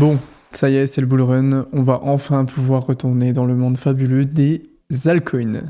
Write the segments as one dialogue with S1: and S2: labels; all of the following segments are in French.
S1: Bon, ça y est, c'est le bull run. On va enfin pouvoir retourner dans le monde fabuleux des altcoins.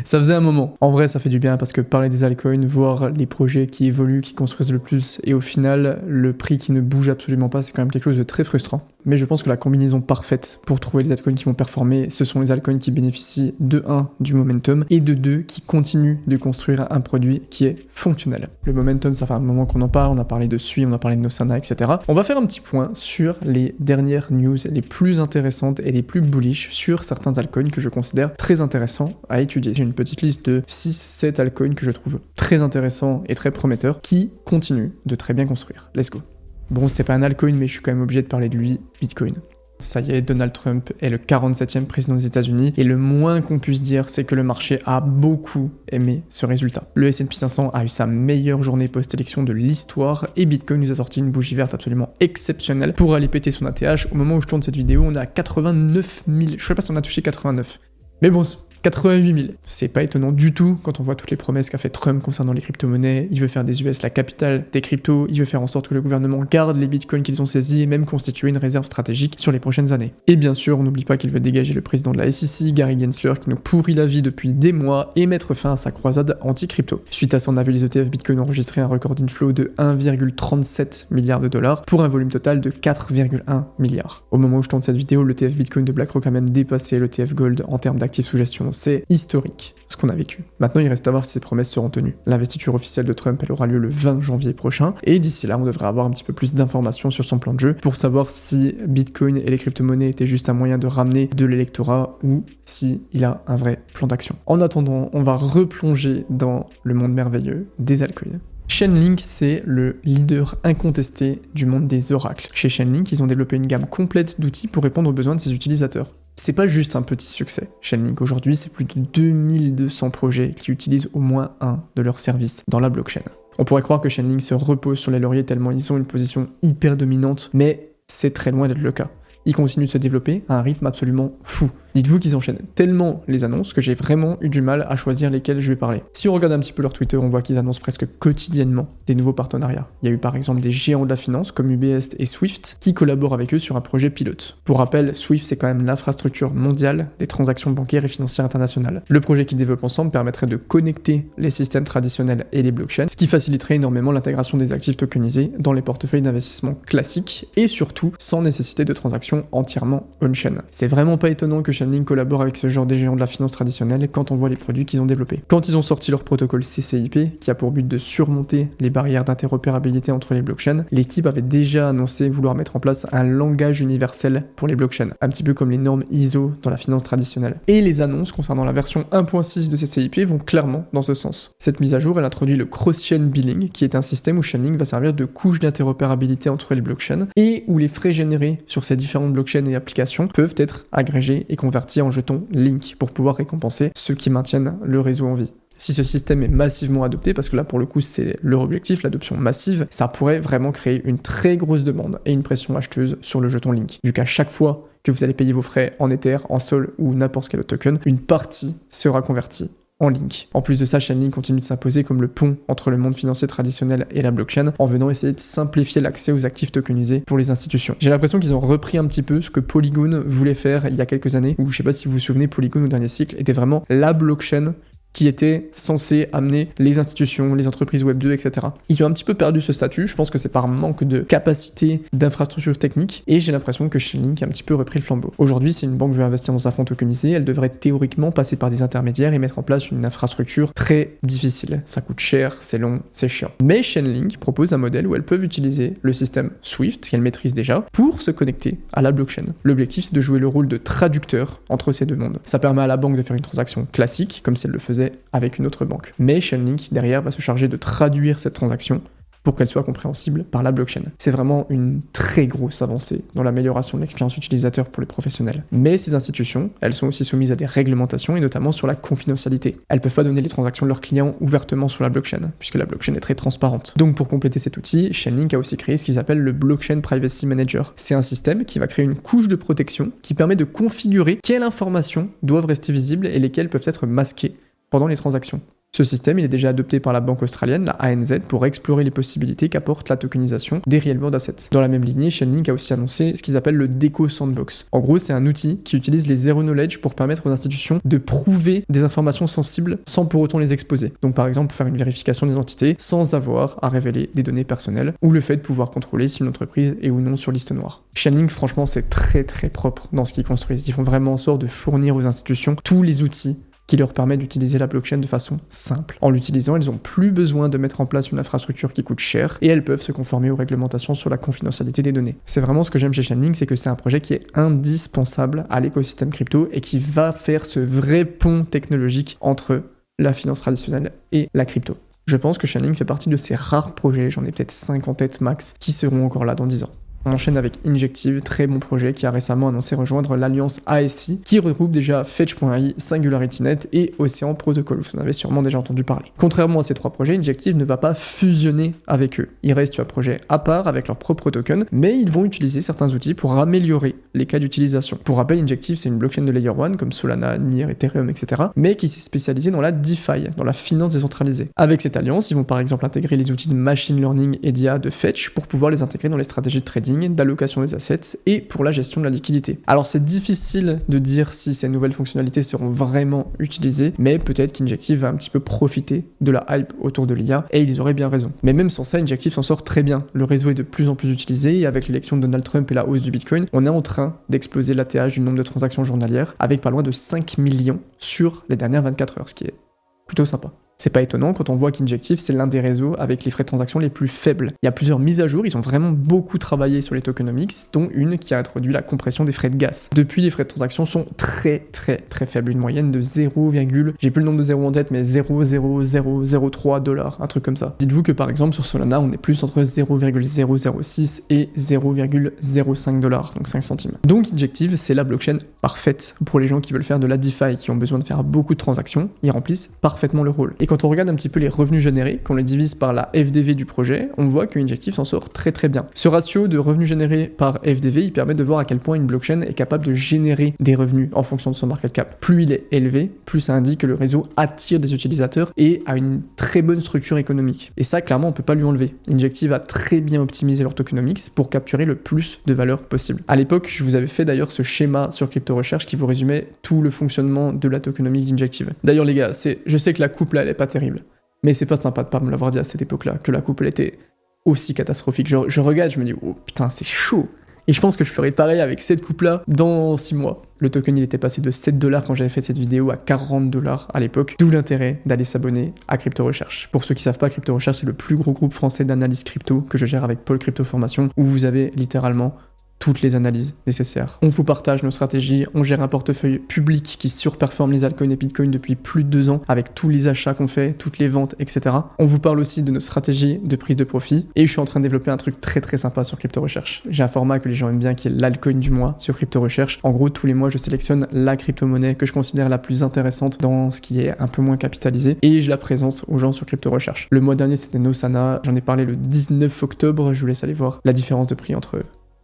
S1: Ça faisait un moment. En vrai, ça fait du bien parce que parler des altcoins, voir les projets qui évoluent, qui construisent le plus, et au final, le prix qui ne bouge absolument pas, c'est quand même quelque chose de très frustrant. Mais je pense que la combinaison parfaite pour trouver les altcoins qui vont performer, ce sont les altcoins qui bénéficient de 1 du momentum et de 2 qui continuent de construire un produit qui est fonctionnel. Le momentum, ça fait un moment qu'on en parle, on a parlé de Sui, on a parlé de Nosana, etc. On va faire un petit point sur les dernières news les plus intéressantes et les plus bullish sur certains altcoins que je considère très intéressants à étudier. J'ai une petite liste de 6-7 altcoins que je trouve très intéressants et très prometteurs qui continuent de très bien construire. Let's go. Bon, c'est pas un altcoin, mais je suis quand même obligé de parler de lui, Bitcoin. Ça y est, Donald Trump est le 47e président des États-Unis et le moins qu'on puisse dire, c'est que le marché a beaucoup aimé ce résultat. Le S&P 500 a eu sa meilleure journée post-élection de l'histoire et Bitcoin nous a sorti une bougie verte absolument exceptionnelle pour aller péter son ATH. Au moment où je tourne cette vidéo, on est à 89 000. Je sais pas si on a touché 89. Mais bon, 88 000. C'est pas étonnant du tout quand on voit toutes les promesses qu'a fait Trump concernant les crypto-monnaies. Il veut faire des US la capitale des cryptos, il veut faire en sorte que le gouvernement garde les bitcoins qu'ils ont saisis et même constituer une réserve stratégique sur les prochaines années. Et bien sûr, on n'oublie pas qu'il veut dégager le président de la SEC, Gary Gensler, qui nous pourrit la vie depuis des mois et mettre fin à sa croisade anti-crypto. Suite à ça, on a vu les ETF Bitcoin enregistrer un record d'inflow de 1,37 milliard de dollars pour un volume total de 4,1 milliards. Au moment où je tourne cette vidéo, l'ETF Bitcoin de BlackRock a même dépassé l'ETF Gold en termes d'actifs sous gestion. C'est historique ce qu'on a vécu. Maintenant, il reste à voir si ces promesses seront tenues. L'investiture officielle de Trump, elle aura lieu le 20 janvier prochain, et d'ici là, on devrait avoir un petit peu plus d'informations sur son plan de jeu pour savoir si Bitcoin et les crypto-monnaies étaient juste un moyen de ramener de l'électorat ou si il a un vrai plan d'action. En attendant, on va replonger dans le monde merveilleux des altcoins. Chainlink, c'est le leader incontesté du monde des oracles. Chez Chainlink, ils ont développé une gamme complète d'outils pour répondre aux besoins de ses utilisateurs. C'est pas juste un petit succès. Chainlink, aujourd'hui, c'est plus de 2200 projets qui utilisent au moins un de leurs services dans la blockchain. On pourrait croire que Chainlink se repose sur les lauriers tellement ils ont une position hyper dominante, mais c'est très loin d'être le cas. Ils continuent de se développer à un rythme absolument fou. Dites-vous qu'ils enchaînent tellement les annonces que j'ai vraiment eu du mal à choisir lesquelles je vais parler. Si on regarde un petit peu leur Twitter, on voit qu'ils annoncent presque quotidiennement des nouveaux partenariats. Il y a eu par exemple des géants de la finance comme UBS et Swift qui collaborent avec eux sur un projet pilote. Pour rappel, Swift c'est quand même l'infrastructure mondiale des transactions bancaires et financières internationales. Le projet qu'ils développent ensemble permettrait de connecter les systèmes traditionnels et les blockchains, ce qui faciliterait énormément l'intégration des actifs tokenisés dans les portefeuilles d'investissement classiques et surtout sans nécessiter de transactions entièrement on-chain. C'est vraiment pas étonnant que Chainlink collabore avec ce genre de géants de la finance traditionnelle quand on voit les produits qu'ils ont développés. Quand ils ont sorti leur protocole CCIP, qui a pour but de surmonter les barrières d'interopérabilité entre les blockchains, l'équipe avait déjà annoncé vouloir mettre en place un langage universel pour les blockchains, un petit peu comme les normes ISO dans la finance traditionnelle. Et les annonces concernant la version 1.6 de CCIP vont clairement dans ce sens. Cette mise à jour, elle introduit le cross-chain billing, qui est un système où Chainlink va servir de couche d'interopérabilité entre les blockchains et où les frais générés sur ces différentes blockchains et applications peuvent être agrégés et convertis en jetons Link pour pouvoir récompenser ceux qui maintiennent le réseau en vie. Si ce système est massivement adopté, parce que là pour le coup c'est leur objectif, l'adoption massive, ça pourrait vraiment créer une très grosse demande et une pression acheteuse sur le jeton Link. Vu qu'à chaque fois que vous allez payer vos frais en Ether, en Sol ou n'importe quel autre token, une partie sera convertie en Link. En plus de ça, Chainlink continue de s'imposer comme le pont entre le monde financier traditionnel et la blockchain en venant essayer de simplifier l'accès aux actifs tokenisés pour les institutions. J'ai l'impression qu'ils ont repris un petit peu ce que Polygon voulait faire il y a quelques années, où je sais pas si vous vous souvenez, Polygon au dernier cycle était vraiment la blockchain qui était censé amener les institutions, les entreprises Web 2, etc. Ils ont un petit peu perdu ce statut, je pense que c'est par manque de capacité d'infrastructure technique, et j'ai l'impression que Chainlink a un petit peu repris le flambeau. Aujourd'hui, si une banque veut investir dans un fonds tokenisé, elle devrait théoriquement passer par des intermédiaires et mettre en place une infrastructure très difficile. Ça coûte cher, c'est long, c'est chiant. Mais Chainlink propose un modèle où elles peuvent utiliser le système Swift, qu'elles maîtrisent déjà, pour se connecter à la blockchain. L'objectif, c'est de jouer le rôle de traducteur entre ces deux mondes. Ça permet à la banque de faire une transaction classique, comme si elle le faisait avec une autre banque. Mais Chainlink, derrière, va se charger de traduire cette transaction pour qu'elle soit compréhensible par la blockchain. C'est vraiment une très grosse avancée dans l'amélioration de l'expérience utilisateur pour les professionnels. Mais ces institutions, elles sont aussi soumises à des réglementations et notamment sur la confidentialité. Elles peuvent pas donner les transactions de leurs clients ouvertement sur la blockchain, puisque la blockchain est très transparente. Donc pour compléter cet outil, Chainlink a aussi créé ce qu'ils appellent le Blockchain Privacy Manager. C'est un système qui va créer une couche de protection qui permet de configurer quelles informations doivent rester visibles et lesquelles peuvent être masquées pendant les transactions. Ce système, il est déjà adopté par la banque australienne, la ANZ, pour explorer les possibilités qu'apporte la tokenisation des real world assets. Dans la même lignée, Chainlink a aussi annoncé ce qu'ils appellent le Deco Sandbox. En gros, c'est un outil qui utilise les zero knowledge pour permettre aux institutions de prouver des informations sensibles sans pour autant les exposer. Donc par exemple, faire une vérification d'identité sans avoir à révéler des données personnelles, ou le fait de pouvoir contrôler si une entreprise est ou non sur liste noire. Chainlink, franchement, c'est très très propre dans ce qu'ils construisent. Ils font vraiment en sorte de fournir aux institutions tous les outils qui leur permet d'utiliser la blockchain de façon simple. En l'utilisant, elles n'ont plus besoin de mettre en place une infrastructure qui coûte cher et elles peuvent se conformer aux réglementations sur la confidentialité des données. C'est vraiment ce que j'aime chez Chainlink, c'est que c'est un projet qui est indispensable à l'écosystème crypto et qui va faire ce vrai pont technologique entre la finance traditionnelle et la crypto. Je pense que Chainlink fait partie de ces rares projets, j'en ai peut-être 5 en tête max, qui seront encore là dans 10 ans. On enchaîne avec Injective, très bon projet qui a récemment annoncé rejoindre l'alliance ASI qui regroupe déjà Fetch.ai, SingularityNet et Ocean Protocol. Vous en avez sûrement déjà entendu parler. Contrairement à ces trois projets, Injective ne va pas fusionner avec eux. Il reste un projet à part avec leur propre token, mais ils vont utiliser certains outils pour améliorer les cas d'utilisation. Pour rappel, Injective c'est une blockchain de Layer 1 comme Solana, Nier, Ethereum, etc. mais qui s'est spécialisée dans la DeFi, dans la finance décentralisée. Avec cette alliance, ils vont par exemple intégrer les outils de machine learning et d'IA de Fetch pour pouvoir les intégrer dans les stratégies de trading, d'allocation des assets et pour la gestion de la liquidité. Alors c'est difficile de dire si ces nouvelles fonctionnalités seront vraiment utilisées, mais peut-être qu'Injective va un petit peu profiter de la hype autour de l'IA et ils auraient bien raison. Mais même sans ça, Injective s'en sort très bien. Le réseau est de plus en plus utilisé et avec l'élection de Donald Trump et la hausse du Bitcoin, on est en train d'exploser l'ATH du nombre de transactions journalières avec pas loin de 5 millions sur les dernières 24 heures, ce qui est plutôt sympa. C'est pas étonnant quand on voit qu'Injective, c'est l'un des réseaux avec les frais de transaction les plus faibles. Il y a plusieurs mises à jour, ils ont vraiment beaucoup travaillé sur les tokenomics, dont une qui a introduit la compression des frais de gaz. Depuis, les frais de transaction sont très faibles, une moyenne de 0, j'ai plus le nombre de zéros en tête, mais 0,0003 $, un truc comme ça. Dites-vous que par exemple sur Solana, on est plus entre 0,006 et 0,05 $, donc 5 centimes. Donc Injective, c'est la blockchain parfaite pour les gens qui veulent faire de la DeFi, qui ont besoin de faire beaucoup de transactions, ils remplissent parfaitement le rôle. Et quand on regarde un petit peu les revenus générés, qu'on les divise par la FDV du projet, on voit que Injective s'en sort très bien. Ce ratio de revenus générés par FDV, il permet de voir à quel point une blockchain est capable de générer des revenus en fonction de son market cap. Plus il est élevé, plus ça indique que le réseau attire des utilisateurs et a une très bonne structure économique. Et ça, clairement, on peut pas lui enlever. Injective a très bien optimisé leur tokenomics pour capturer le plus de valeur possible. À l'époque, je vous avais fait d'ailleurs ce schéma sur Crypto Recherche qui vous résumait tout le fonctionnement de la tokenomics d'Injective. D'ailleurs les gars, je sais que la coupe là, elle est pas terrible. Mais c'est pas sympa de pas me l'avoir dit à cette époque-là, que la coupe elle était aussi catastrophique. Je regarde, je me dis, oh putain, c'est chaud. Et je pense que je ferai pareil avec cette coupe-là dans 6 mois. Le token, il était passé de 7 $ quand j'avais fait cette vidéo à 40 $ à l'époque. D'où l'intérêt d'aller s'abonner à Crypto Recherche. Pour ceux qui savent pas, Crypto Recherche, c'est le plus gros groupe français d'analyse crypto que je gère avec Paul Crypto Formation, où vous avez littéralement toutes les analyses nécessaires. On vous partage nos stratégies, on gère un portefeuille public qui surperforme les altcoins et Bitcoin depuis plus de 2 ans avec tous les achats qu'on fait, toutes les ventes, etc. On vous parle aussi de nos stratégies de prise de profit et je suis en train de développer un truc très sympa sur Crypto Recherche. J'ai un format que les gens aiment bien qui est l'altcoin du mois sur Crypto Recherche. En gros, tous les mois, je sélectionne la crypto-monnaie que je considère la plus intéressante dans ce qui est un peu moins capitalisé et je la présente aux gens sur Crypto Recherche. Le mois dernier, c'était Nosana, j'en ai parlé le 19 octobre, je vous laisse aller voir la différence de prix entre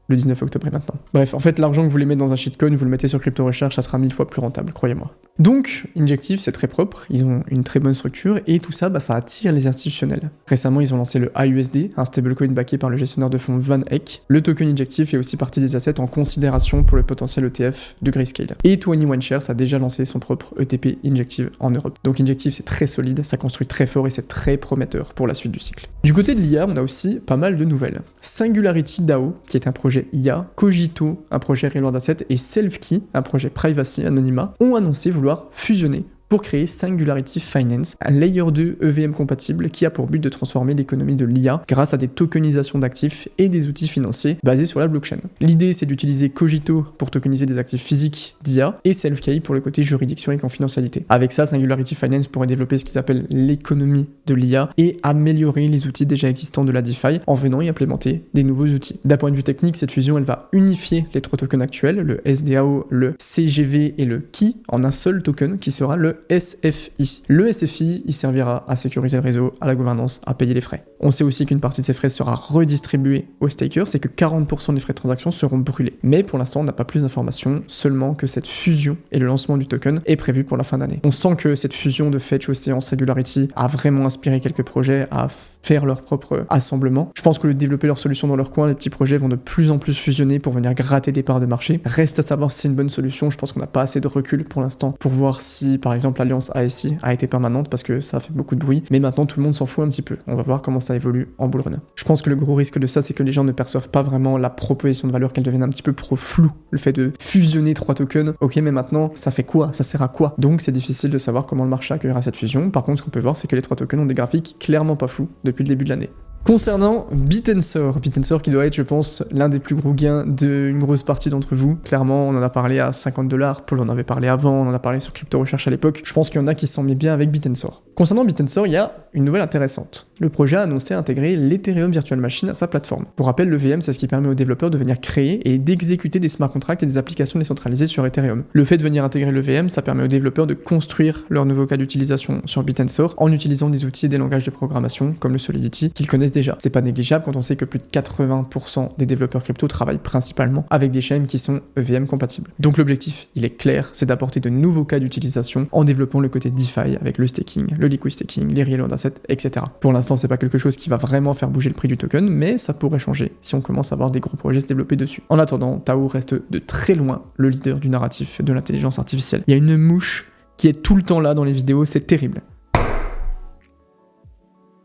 S1: le 19 octobre et maintenant. Bref, en fait, l'argent que vous voulez mettre dans un shitcoin, vous le mettez sur Crypto Recherche, ça sera 1000 fois plus rentable, croyez-moi. Donc, Injective, c'est très propre, ils ont une très bonne structure, et tout ça, ça attire les institutionnels. Récemment, ils ont lancé le AUSD, un stablecoin backé par le gestionnaire de fonds Van Eck. Le token Injective fait aussi partie des assets en considération pour le potentiel ETF de Grayscale. Et 21 Shares a déjà lancé son propre ETP Injective en Europe. Donc Injective, c'est très solide, ça construit très fort et c'est très prometteur pour la suite du cycle. Du côté de l'IA, on a aussi pas mal de nouvelles. Singularity DAO, qui est un projet IA, Cogito, un projet Real World Asset, et Selfkey, un projet Privacy Anonymat, ont annoncé vouloir fusionner pour créer Singularity Finance, un Layer 2 EVM compatible qui a pour but de transformer l'économie de l'IA grâce à des tokenisations d'actifs et des outils financiers basés sur la blockchain. L'idée, c'est d'utiliser Cogito pour tokeniser des actifs physiques d'IA et Selfkey pour le côté juridiction et confidentialité. Avec ça, Singularity Finance pourrait développer ce qu'ils appellent l'économie de l'IA et améliorer les outils déjà existants de la DeFi en venant y implémenter des nouveaux outils. D'un point de vue technique, cette fusion, elle va unifier les 3 tokens actuels, le SDAO, le CGV et le KEY, en un seul token qui sera le SFI. Le SFI, il servira à sécuriser le réseau, à la gouvernance, à payer les frais. On sait aussi qu'une partie de ces frais sera redistribuée aux stakers, c'est que 40% des frais de transaction seront brûlés. Mais pour l'instant, on n'a pas plus d'informations, seulement que cette fusion et le lancement du token est prévu pour la fin d'année. On sent que cette fusion de Fetch, Océan, Singularity a vraiment inspiré quelques projets à faire leur propre assemblement. Je pense que le développer leur solution dans leur coin, les petits projets vont de plus en plus fusionner pour venir gratter des parts de marché. Reste à savoir si c'est une bonne solution, je pense qu'on n'a pas assez de recul pour l'instant pour voir si par exemple l'alliance ASI a été permanente parce que ça a fait beaucoup de bruit, mais maintenant tout le monde s'en fout un petit peu. On va voir comment ça évolue en bull run. Je pense que le gros risque de ça, c'est que les gens ne perçoivent pas vraiment la proposition de valeur, qu'elle devienne un petit peu trop floue. Le fait de fusionner 3 tokens, ok, mais maintenant ça fait quoi? Ça sert à quoi? Donc c'est difficile de savoir comment le marché accueillera cette fusion. Par contre, ce qu'on peut voir, c'est que les 3 tokens ont des graphiques clairement pas fous depuis le début de l'année. Concernant Bit&Sor qui doit être, je pense, l'un des plus gros gains d'une grosse partie d'entre vous. Clairement, on en a parlé à $50, Paul en avait parlé avant, on en a parlé sur Crypto Recherche à l'époque. Je pense qu'il y en a qui se sont mis bien avec Bit&Sor. Concernant Bit&Sor, il y a une nouvelle intéressante. Le projet a annoncé intégrer l'Ethereum Virtual Machine à sa plateforme. Pour rappel, le VM, c'est ce qui permet aux développeurs de venir créer et d'exécuter des smart contracts et des applications décentralisées sur Ethereum. Le fait de venir intégrer le VM, ça permet aux développeurs de construire leur nouveau cas d'utilisation sur Bit&Sor en utilisant des outils et des langages de programmation comme le Solidity qu'ils connaissent déjà. C'est pas négligeable quand on sait que plus de 80% des développeurs crypto travaillent principalement avec des chaînes qui sont EVM compatibles. Donc l'objectif, il est clair, c'est d'apporter de nouveaux cas d'utilisation en développant le côté DeFi avec le staking, le liquid staking, les real world assets, etc. Pour l'instant, c'est pas quelque chose qui va vraiment faire bouger le prix du token, mais ça pourrait changer si on commence à voir des gros projets se développer dessus. En attendant, Tao reste de très loin le leader du narratif de l'intelligence artificielle. Il y a une mouche qui est tout le temps là dans les vidéos, c'est terrible.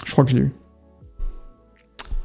S1: Je crois que je l'ai eu.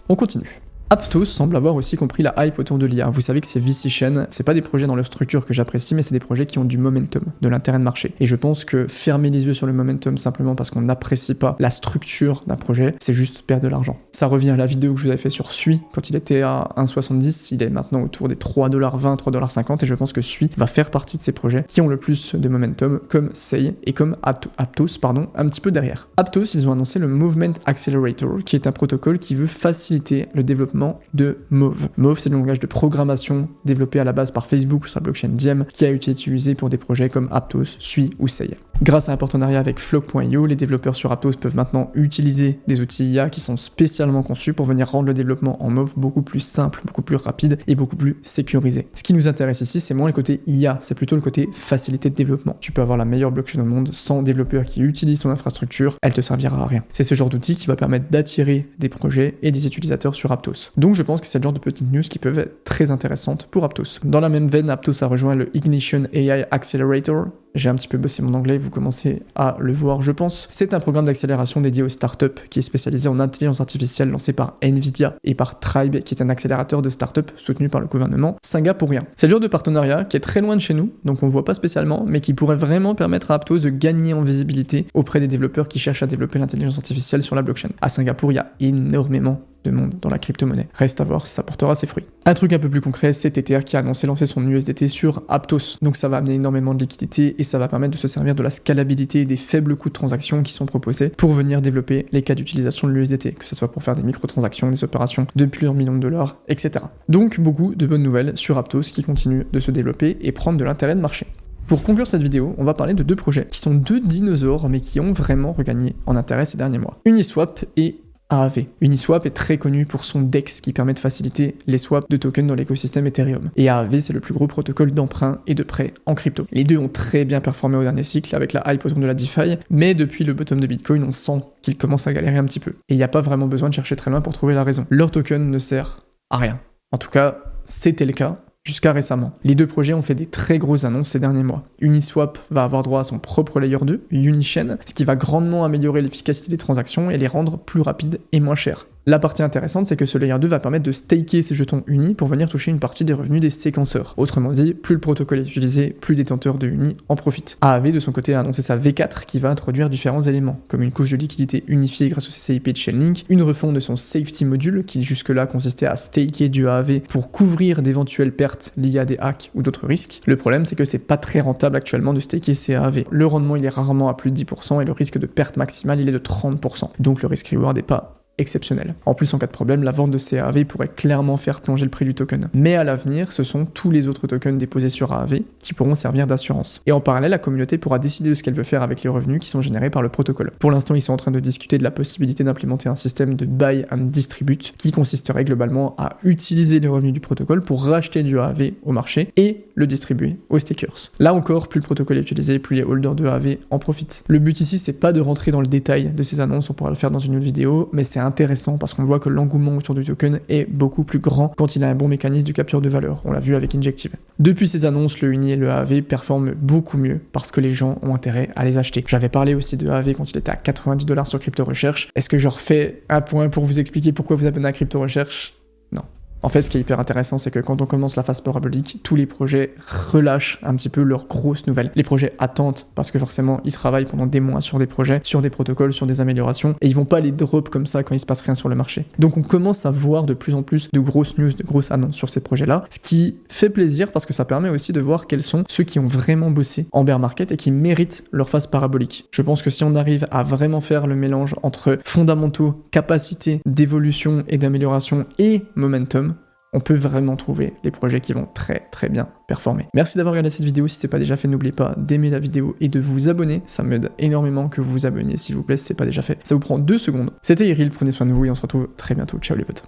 S1: On continue. Aptos semble avoir aussi compris la hype autour de l'IA. Vous savez que ces VC chains, c'est pas des projets dans leur structure que j'apprécie, mais c'est des projets qui ont du momentum, de l'intérêt de marché. Et je pense que fermer les yeux sur le momentum simplement parce qu'on n'apprécie pas la structure d'un projet, c'est juste perdre de l'argent. Ça revient à la vidéo que je vous avais fait sur Sui, quand il était à 1,70, il est maintenant autour des $3,20, $3,50, et je pense que Sui va faire partie de ces projets qui ont le plus de momentum, comme Sei et comme Aptos, un petit peu derrière. Aptos, ils ont annoncé le Movement Accelerator, qui est un protocole qui veut faciliter le développement de Move. Move, c'est le langage de programmation développé à la base par Facebook sur sa blockchain Diem, qui a été utilisé pour des projets comme Aptos, Sui ou Sei. Grâce à un partenariat avec Flock.io, les développeurs sur Aptos peuvent maintenant utiliser des outils IA qui sont spécialement conçus pour venir rendre le développement en Move beaucoup plus simple, beaucoup plus rapide et beaucoup plus sécurisé. Ce qui nous intéresse ici, c'est moins le côté IA, c'est plutôt le côté facilité de développement. Tu peux avoir la meilleure blockchain au monde, sans développeurs qui utilisent ton infrastructure, elle te servira à rien. C'est ce genre d'outil qui va permettre d'attirer des projets et des utilisateurs sur Aptos. Donc je pense que c'est le genre de petites news qui peuvent être très intéressantes pour Aptos. Dans la même veine, Aptos a rejoint le Ignition AI Accelerator. J'ai un petit peu bossé mon anglais, vous commencez à le voir, je pense. C'est un programme d'accélération dédié aux startups qui est spécialisé en intelligence artificielle lancé par Nvidia et par Tribe, qui est un accélérateur de startups soutenu par le gouvernement singapourien. C'est le genre de partenariat qui est très loin de chez nous, donc on voit pas spécialement, mais qui pourrait vraiment permettre à Aptos de gagner en visibilité auprès des développeurs qui cherchent à développer l'intelligence artificielle sur la blockchain. À Singapour, il y a énormément de monde dans la crypto-monnaie. Reste à voir si ça portera ses fruits. Un truc un peu plus concret, c'est Tether qui a annoncé lancer son USDT sur Aptos. Donc ça va amener énormément de liquidités et ça va permettre de se servir de la scalabilité et des faibles coûts de transaction qui sont proposés pour venir développer les cas d'utilisation de l'USDT, que ce soit pour faire des microtransactions, des opérations de plusieurs millions de dollars, etc. Donc beaucoup de bonnes nouvelles sur Aptos qui continue de se développer et prendre de l'intérêt de marché. Pour conclure cette vidéo, on va parler de 2 projets qui sont 2 dinosaures mais qui ont vraiment regagné en intérêt ces derniers mois. Uniswap et AAV. Uniswap est très connu pour son DEX qui permet de faciliter les swaps de tokens dans l'écosystème Ethereum. Et AAV, c'est le plus gros protocole d'emprunt et de prêt en crypto. Les deux ont très bien performé au dernier cycle avec la hype autour de la DeFi, mais depuis le bottom de Bitcoin, on sent qu'ils commencent à galérer un petit peu. Et il n'y a pas vraiment besoin de chercher très loin pour trouver la raison. Leur token ne sert à rien. En tout cas, c'était le cas jusqu'à récemment. Les 2 projets ont fait des très grosses annonces ces derniers mois. Uniswap va avoir droit à son propre layer 2, Unichain, ce qui va grandement améliorer l'efficacité des transactions et les rendre plus rapides et moins chères. La partie intéressante, c'est que ce layer 2 va permettre de staker ces jetons Uni pour venir toucher une partie des revenus des séquenceurs. Autrement dit, plus le protocole est utilisé, plus les détenteurs de Uni en profitent. AAV, de son côté, a annoncé sa V4 qui va introduire différents éléments, comme une couche de liquidité unifiée grâce au CCIP de Chainlink, une refonte de son safety module qui jusque-là consistait à staker du AAV pour couvrir d'éventuelles pertes liées à des hacks ou d'autres risques. Le problème, c'est que c'est pas très rentable actuellement de staker ces AAV. Le rendement, il est rarement à plus de 10% et le risque de perte maximale, il est de 30%. Donc le risque reward n'est pas exceptionnel. En plus, en cas de problème, la vente de ces AAV pourrait clairement faire plonger le prix du token. Mais à l'avenir, ce sont tous les autres tokens déposés sur AAV qui pourront servir d'assurance. Et en parallèle, la communauté pourra décider de ce qu'elle veut faire avec les revenus qui sont générés par le protocole. Pour l'instant, ils sont en train de discuter de la possibilité d'implémenter un système de buy and distribute qui consisterait globalement à utiliser les revenus du protocole pour racheter du AAV au marché et le distribuer aux stakers. Là encore, plus le protocole est utilisé, plus les holders de AAV en profitent. Le but ici, c'est pas de rentrer dans le détail de ces annonces, on pourra le faire dans une autre vidéo, mais c'est intéressant parce qu'on voit que l'engouement autour du token est beaucoup plus grand quand il a un bon mécanisme de capture de valeur. On l'a vu avec Injective. Depuis ces annonces, le UNI et le AAV performent beaucoup mieux parce que les gens ont intérêt à les acheter. J'avais parlé aussi de AAV quand il était à 90$ sur Crypto Recherche. Est-ce que je refais un point pour vous expliquer pourquoi vous abonnez à Crypto Recherche? Non. En fait, ce qui est hyper intéressant, c'est que quand on commence la phase parabolique, tous les projets relâchent un petit peu leurs grosses nouvelles. Les projets attendent, parce que forcément, ils travaillent pendant des mois sur des projets, sur des protocoles, sur des améliorations, et ils vont pas les drop comme ça quand il se passe rien sur le marché. Donc on commence à voir de plus en plus de grosses news, de grosses annonces sur ces projets-là, ce qui fait plaisir parce que ça permet aussi de voir quels sont ceux qui ont vraiment bossé en bear market et qui méritent leur phase parabolique. Je pense que si on arrive à vraiment faire le mélange entre fondamentaux, capacité d'évolution et d'amélioration et momentum, on peut vraiment trouver les projets qui vont très très bien performer. Merci d'avoir regardé cette vidéo, si ce n'est pas déjà fait, n'oubliez pas d'aimer la vidéo et de vous abonner, ça m'aide énormément que vous vous abonniez s'il vous plaît si ce n'est pas déjà fait. Ça vous prend 2 secondes. C'était Iril, prenez soin de vous et on se retrouve très bientôt. Ciao les potes.